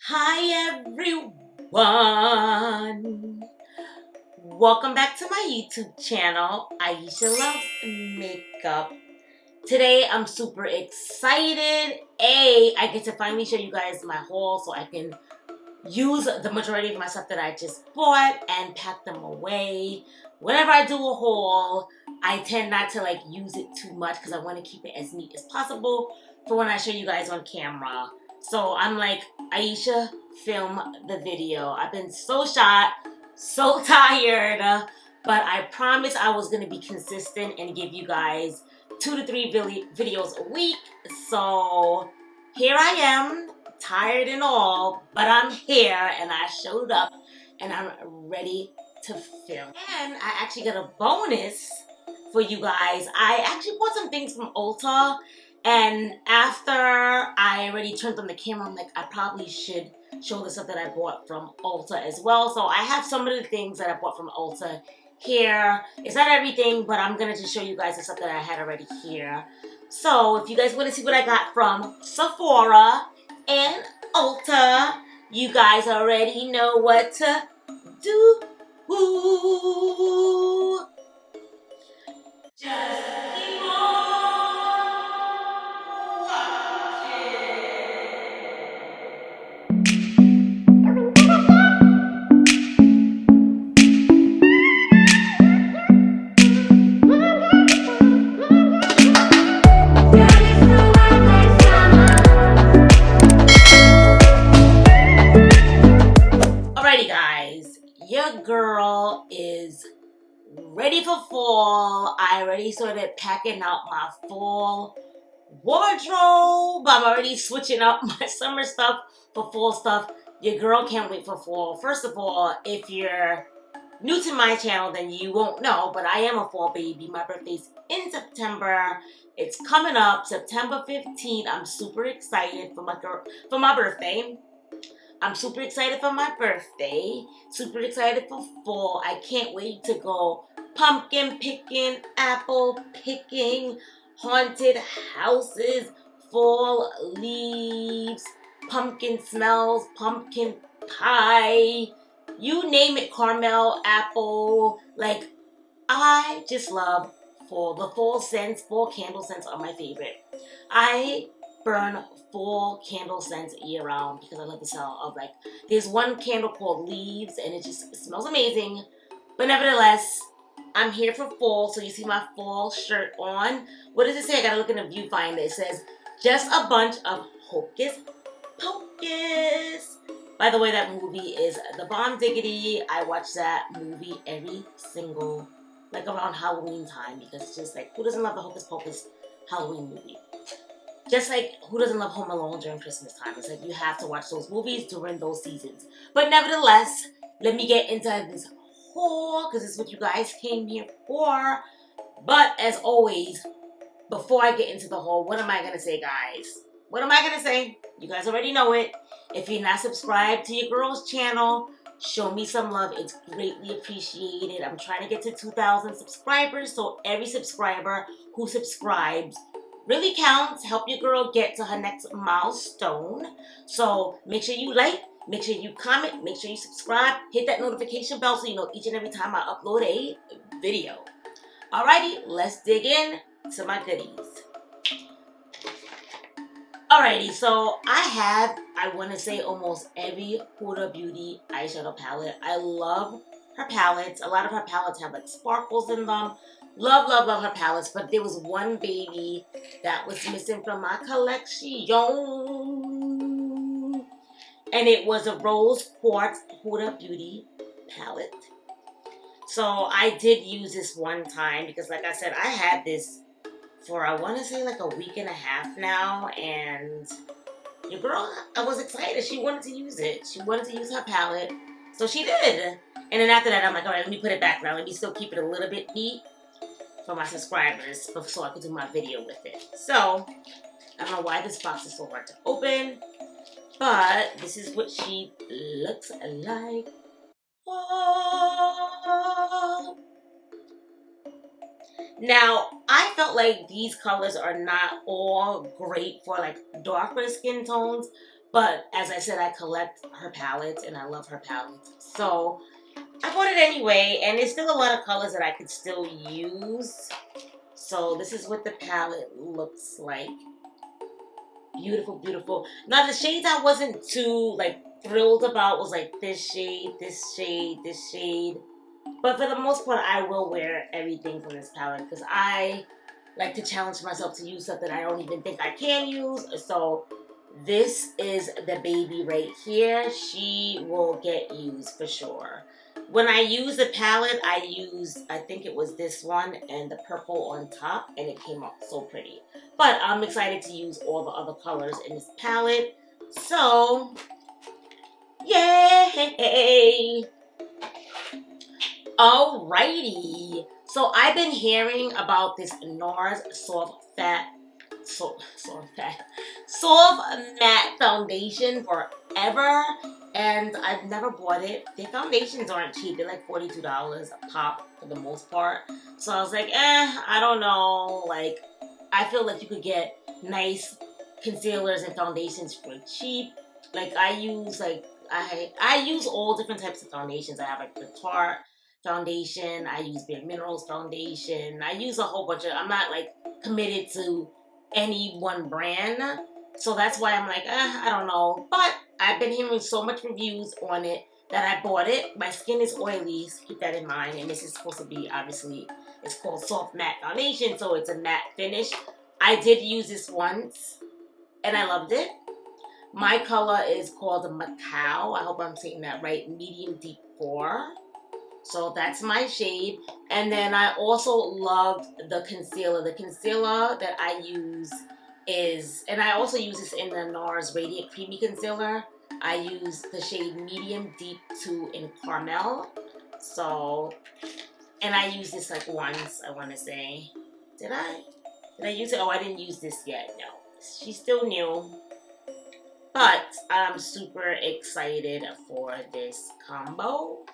Hi everyone! Welcome back to my YouTube channel, Aisha Loves Makeup. Today I'm super excited. I get to finally show you guys my haul so I can use the majority of my stuff that I just bought and pack them away. Whenever I do a haul, I tend not to use it too much because I want to keep it as neat as possible for when I show you guys on camera. So I'm like, Aisha, film the video. I've been so shot, so tired, but I promised I was going to be consistent and give you guys 2 to 3 videos a week. So here I am, tired and all, but I'm here and I showed up and I'm ready to film. And I actually got a bonus for you guys. I actually bought some things from Ulta, and after I already turned on the camera, I'm like, I probably should show the stuff that I bought from Ulta as well. So I have some of the things that I bought from Ulta here. It's not everything, but I'm gonna just show you guys the stuff that I had already here. So if you guys want to see what I got from Sephora and Ulta, you guys already know what to do. Just keep on watching. Alrighty guys, your girl is ready for fall. I already started packing out my fall wardrobe. I'm already switching up my summer stuff for fall stuff. Your girl can't wait for fall. First of all, if you're new to my channel, then you won't know, but I am a fall baby. My birthday's in September. It's coming up September 15th. I'm super excited for my birthday. I'm super excited for my birthday. Super excited for fall. I can't wait to go pumpkin picking, apple picking, haunted houses, fall leaves, pumpkin smells, pumpkin pie. You name it, caramel, apple. Like, I just love fall. The fall scents, fall candle scents are my favorite. I burn fall candle scents year round because I love the smell of there's one candle called Leaves and it smells amazing. But nevertheless, I'm here for fall. So you see my fall shirt on. What does it say? I gotta look in the viewfinder. It says, just a bunch of hocus pocus. By the way, that movie is the bomb diggity. I watch that movie every single around Halloween time because it's just who doesn't love the Hocus Pocus Halloween movie? Just like who doesn't love Home Alone during Christmas time? It's you have to watch those movies during those seasons. But nevertheless, let me get into this haul because it's what you guys came here for. But as always, before I get into the haul, what am I going to say, guys? What am I going to say? You guys already know it. If you're not subscribed to your girl's channel, show me some love. It's greatly appreciated. I'm trying to get to 2,000 subscribers, so every subscriber who subscribes really counts. Help your girl get to her next milestone. So make sure you like, make sure you comment, make sure you subscribe, hit that notification bell so you know each and every time I upload a video. Alrighty, let's dig in to my goodies. Alrighty, so I want to say almost every Huda Beauty eyeshadow palette. I love her palettes. A lot of her palettes have sparkles in them. Love, love, love her palettes. But there was one baby that was missing from my collection. And it was a Rose Quartz Huda Beauty palette. So I did use this one time because like I said, I had this for I want to say a week and a half now, and your girl, I was excited. She wanted to use it. She wanted to use her palette, so she did. And then after that, I'm like, all right, let me put it back now. Let me still keep it a little bit neat for my subscribers so I could do my video with it. So I don't know why this box is so hard to open, but this is what she looks like. Oh. Now, I felt like these colors are not all great for darker skin tones, But as I said, I collect her palettes and I love her palettes. So I bought it anyway, and there's still a lot of colors that I could still use. So this is what the palette looks like. Beautiful, beautiful. Now the shades I wasn't too like thrilled about was like this shade, this shade, this shade. But for the most part, I will wear everything from this palette because I like to challenge myself to use something I don't even think I can use. So this is the baby right here. She will get used for sure. When I use the palette, I used, I think it was this one and the purple on top, and it came out so pretty. But I'm excited to use all the other colors in this palette. So, yay! Alrighty. So I've been hearing about this NARS soft matte foundation forever, and I've never bought it. Their foundations aren't cheap. They're like $42 a pop for the most part. So I was like, I don't know. Like, I feel like you could get nice concealers and foundations for cheap. Like I use I use all different types of foundations. I have like the Tarte foundation. I use Bare Minerals foundation. I use a whole bunch of. I'm not like committed to any one brand, so that's why I'm like, I don't know. But I've been hearing so much reviews on it that I bought it. My skin is oily, so keep that in mind. And this is supposed to be obviously it's called soft matte foundation, so it's a matte finish. I did use this once, and I loved it. My color is called Macau. I hope I'm saying that right. Medium Deep 4. So that's my shade. And then I also loved the concealer. The concealer that I use is, and I also use this in the NARS Radiant Creamy Concealer. I use the shade Medium Deep 2 in Caramel. So, and I used this like once, I want to say. Did I? Did I use it? Oh, I didn't use this yet. No. She's still new. But I'm super excited for this combo.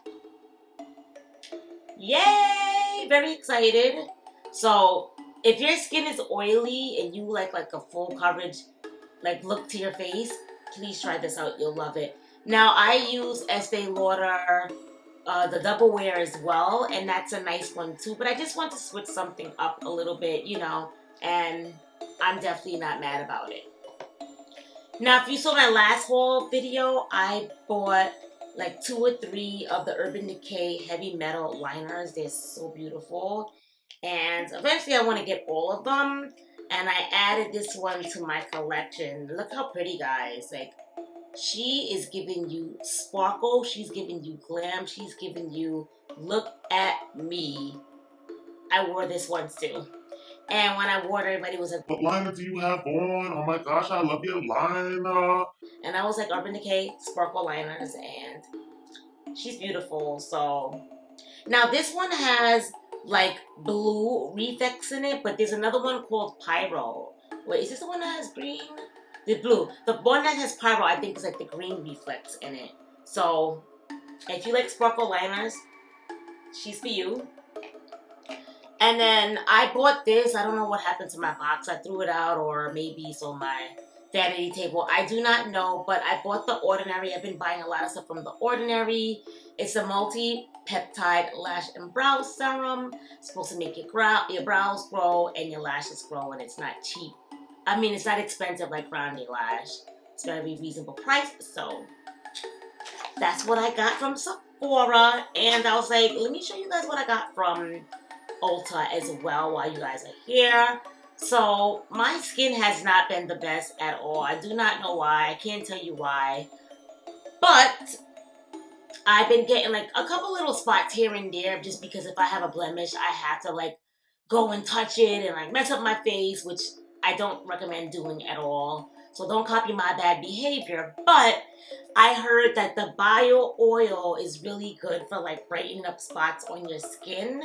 Yay! Very excited. So, if your skin is oily and you like a full coverage, like look to your face, please try this out. You'll love it. Now, I use Estee Lauder, the Double Wear as well, and that's a nice one too. But I just want to switch something up a little bit, you know, and I'm definitely not mad about it. Now, if you saw my last haul video, I bought like 2 or 3 of the Urban Decay Heavy Metal liners. They're so beautiful. And eventually I want to get all of them. And I added this one to my collection. Look how pretty, guys. Like, she is giving you sparkle. She's giving you glam. She's giving you, look at me. I wore this once too. And when I wore it, everybody was like, what liner do you have on? Oh my gosh, I love your liner. And I was like, Urban Decay Sparkle Liners, and she's beautiful. So, now this one has like blue reflex in it, but there's another one called Pyro. Wait, is this the one that has green? The blue. The one that has Pyro, I think, is like the green reflex in it. So, if you like sparkle liners, she's for you. And then I bought this. I don't know what happened to my box. I threw it out, or maybe it's on my vanity table. I do not know, but I bought The Ordinary. I've been buying a lot of stuff from The Ordinary. It's a multi-peptide lash and brow serum. It's supposed to make your brows grow and your lashes grow, and it's not cheap. I mean, it's not expensive like Grande Lash. It's very reasonable price, so that's what I got from Sephora. And I was like, let me show you guys what I got from Ulta as well while you guys are here. So my skin has not been the best at all. I do not know why. I can't tell you why. But I've been getting like a couple little spots here and there just because if I have a blemish, I have to like go and touch it and like mess up my face, which I don't recommend doing at all. So don't copy my bad behavior. But I heard that the bio oil is really good for like brightening up spots on your skin.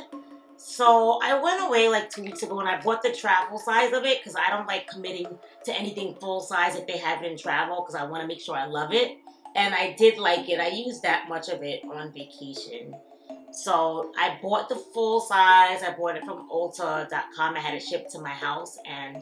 So I went away like 2 weeks ago and I bought the travel size of it because I don't like committing to anything full size if they have it in travel because I want to make sure I love it. And I did like it. I used that much of it on vacation. So I bought the full size. I bought it from Ulta.com. I had it shipped to my house and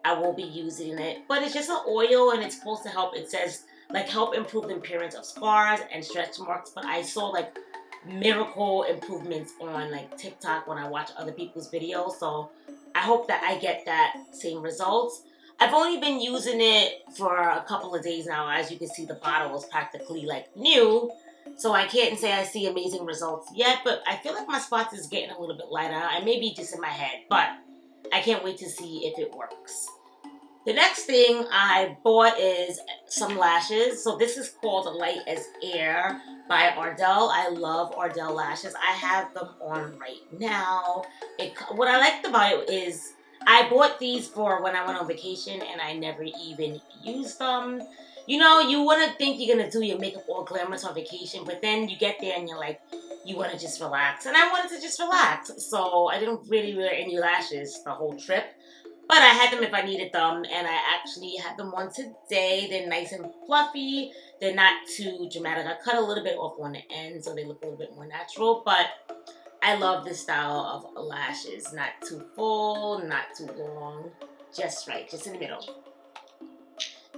I will be using it. But it's just an oil and it's supposed to help. It says like help improve the appearance of scars and stretch marks, but I saw like miracle improvements on like TikTok when I watch other people's videos. So I hope that I get that same results. I've only been using it for a couple of days now. As you can see, the bottle is practically like new. So I can't say I see amazing results yet, but I feel like my spots is getting a little bit lighter. I may be just in my head, but I can't wait to see if it works. The next thing I bought is some lashes. So this is called Light as Air by Ardell. I love Ardell lashes. I have them on right now. What I liked about it is I bought these for when I went on vacation and I never even used them. You know, you want to think you're going to do your makeup all glamorous on vacation, but then you get there and you're like, you want to just relax. And I wanted to just relax. So I didn't really wear any lashes the whole trip. But I had them if I needed them, and I actually had them on today. They're nice and fluffy. They're not too dramatic. I cut a little bit off on the end, so they look a little bit more natural. But I love this style of lashes. Not too full, not too long. Just right, just in the middle.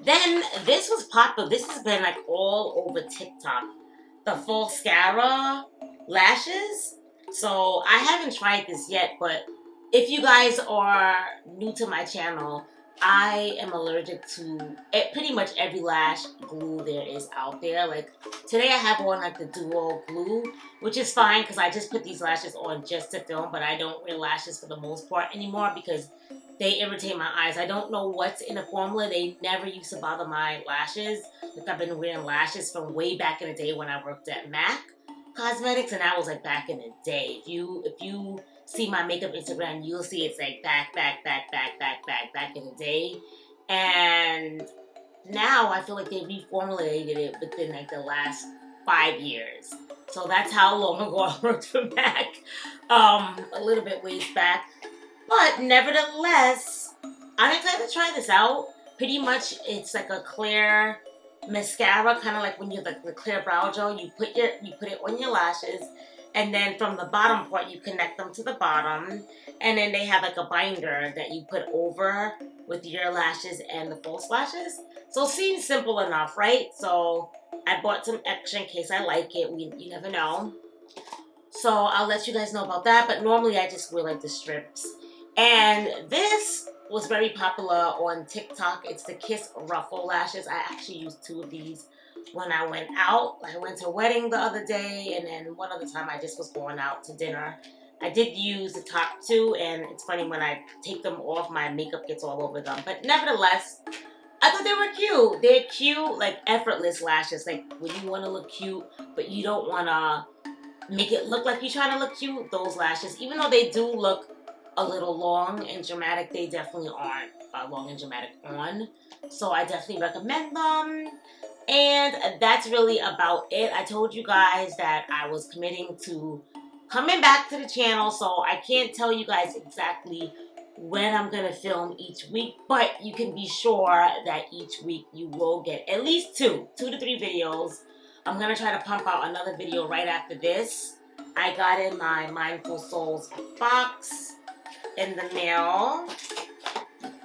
Then this was popular. This has been like all over TikTok. The Falscara lashes. So I haven't tried this yet, but if you guys are new to my channel, I am allergic to pretty much every lash glue there is out there. Like today I have on like the duo glue, which is fine because I just put these lashes on just to film, but I don't wear lashes for the most part anymore because they irritate my eyes. I don't know what's in the formula. They never used to bother my lashes. Like I've been wearing lashes from way back in the day when I worked at MAC Cosmetics, and that was like back in the day. If you see my makeup Instagram, you'll see it's like back in the day. And now I feel like they reformulated it within like the last 5 years. So that's how long ago I worked for MAC. A little bit ways back. But nevertheless, I'm excited to try this out. Pretty much it's like a clear mascara, kind of like when you have the clear brow gel. You put it on your lashes, and then from the bottom part you connect them to the bottom, and then they have like a binder that you put over with your lashes and the false lashes. So it seems simple enough, right? So I bought some extra in case I like it. You never know. So I'll let you guys know about that. But normally I just wear like the strips. And this was very popular on TikTok. It's the Kiss Ruffle lashes. I actually used 2 of these when I went out. I went to a wedding the other day, and then one other time I just was going out to dinner. I did use the top 2, and it's funny when I take them off, my makeup gets all over them. But nevertheless, I thought they were cute. They're cute, like effortless lashes. Like when you want to look cute, but you don't want to make it look like you're trying to look cute, those lashes, even though they do look a little long and dramatic, they definitely aren't long and dramatic on. So I definitely recommend them. And that's really about it. I told you guys that I was committing to coming back to the channel, so I can't tell you guys exactly when I'm going to film each week, but you can be sure that each week you will get at least 2 to 3 videos. I'm going to try to pump out another video right after this. I got in my Mindful Souls box in the mail.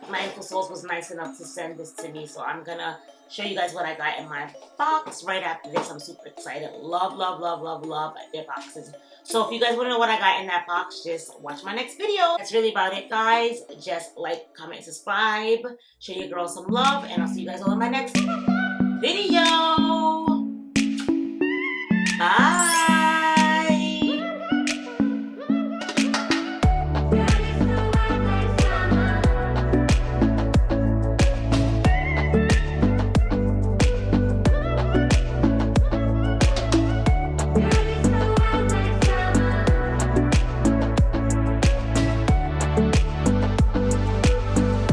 Mindful Souls was nice enough to send this to me, so I'm going to show you guys what I got in my box right after this. I'm super excited. Love their boxes. So if you guys want to know what I got in that box, just watch my next video. That's really about it, guys. Just like, comment, subscribe. Show your girl some love, and I'll see you guys all in my next video.